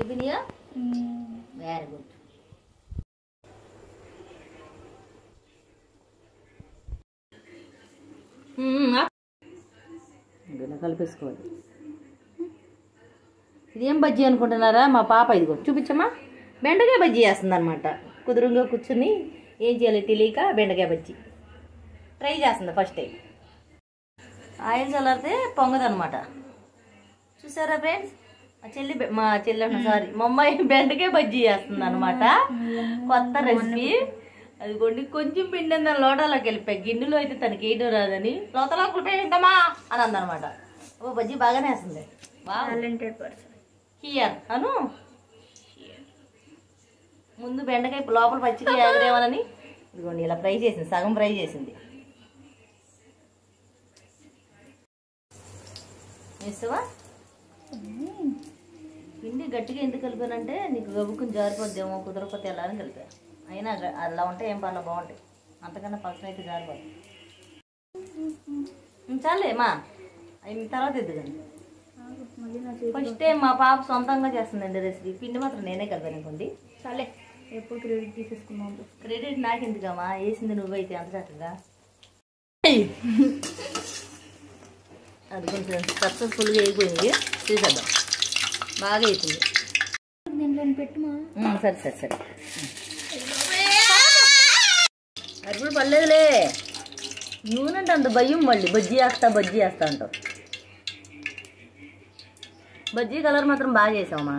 ఏబినియా very good. కలిపేసుకోవాలి. ఇదేం బజ్జీ అనుకుంటున్నారా? మా పాప ఇదిగో చూపించమ్మా, బెండకాయ బజ్జీ చేస్తుంది అనమాట. కుదురుగా కూర్చుని ఏం చేయాలి తెలియక బెండకాయ బజ్జీ ట్రై చేస్తుంది ఫస్ట్ టైం. ఆయిల్ చల్లారితే పొంగదు అనమాట. చూసారా ఫ్రెండ్స్, మా చెల్లి సారీ మా అమ్మాయి బెండకాయ బజ్జీ చేస్తుంది అనమాట. కొత్త రెసిపీ. అదిగోండి కొంచెం పిండి దాని లోటాలోకి వెళ్ళిపోయి, గిన్నెలో అయితే తనకి వేయడం రాదని లోతలోకి వెళ్ళిపోయిందమ్మా అని అందనమాట. ఓ బజ్జీ బాగానే వేస్తుంది. హియర్ అను ముందు బెండకాయ లోపల పచ్చిగా ఎగరేవాలని ఇదిగోండి ఇలా ఫ్రై చేసింది, సగం ఫ్రై చేసింది. వేసావా? పిండి గట్టిగా ఎందుకు కలిపానంటే నీకు గబుక్కుని జారిపోద్దేమో, కుదరకపోతే ఎలా అని కలిపా. అయినా అలా ఉంటే ఏం పర్లేదు, బాగుంటాయి. అంతకన్నా పక్కన అయితే జారిపోదు. చాలే మా అయిన తర్వాత ఎద్దుకండి. ఫస్ట్ టైం మా పాప సొంతంగా చేస్తుందండి రెసిపీ. పిండి మాత్రం నేనే కలిపాను అనుకోండి. చాలే ఎప్పుడు క్రెడిట్ తీసేసుకున్నాం. క్రెడిట్ నాకెందుకమ్మా, వేసింది నువ్వైతే అంత చక్కగా. అది కొంచెం సక్సెస్ఫుల్గా అయిపోయింది. చూసేద్దాం, బాగా అవుతుంది. పెట్టుమా. సరే సరే సరే, అప్పుడు పర్లేదులే. నూనె అంటే అంత భయం, మళ్ళీ బజ్జీ వేస్తా అంటావు. బజ్జీ కలర్ మాత్రం బాగా చేసావమ్మా.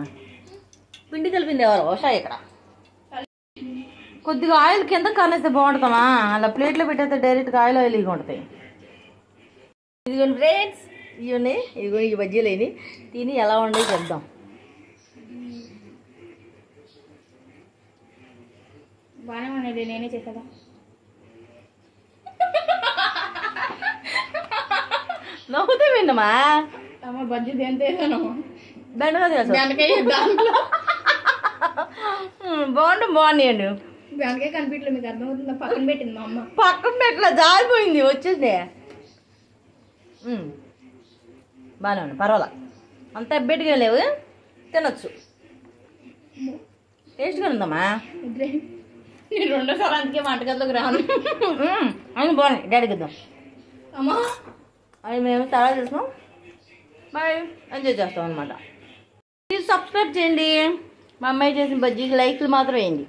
పిండి కలిపింది ఎవరు ఓషా ఇక్కడ. కొద్దిగా ఆయిల్ కింద కానేస్తే బాగుంటుందమ్మా, అలా ప్లేట్లో పెట్టేస్తే డైరెక్ట్గా ఆయిల్ ఇవి ఉంటాయి. ఇదిగోండి ఫ్రెండ్స్, ఇవన్నీ ఇదిగో ఈ బజ్జీలు అయినాయి. తిని ఎలా ఉండో చెప్దాం. బాగానే ఉన్నది, నేనే చేసేదా. నవ్వుతే విన్నమా అమ్మ బజ్జీ దేంతో బెండకాయ బాగున్నాయండి. బెండకాయ కనిపించలేదు, మీకు అర్థమవుతుందా? పక్కన పెట్టింది మా అమ్మ. పక్కన పెట్టలే, జారిపోయింది వచ్చేసి. బాగానే ఉంది, పర్వాలా, అంత ఎబ్బెట్టుగా లేవు, తినొచ్చు. టేస్ట్గా ఉందమ్మా. నేను రెండోసారి అందుకే వంటగదిలోకి రాను. అని బాగున్నాయి. డాడీకి ఇద్దాం అమ్మా. అవి మేము చాలా చేస్తాం, బాయ్ ఎంజాయ్ చేస్తాం అనమాట. ప్లీజ్ సబ్స్క్రైబ్ చేయండి. మా అమ్మాయి చేసిన బజ్జీకి లైక్లు మాత్రం వేయండి.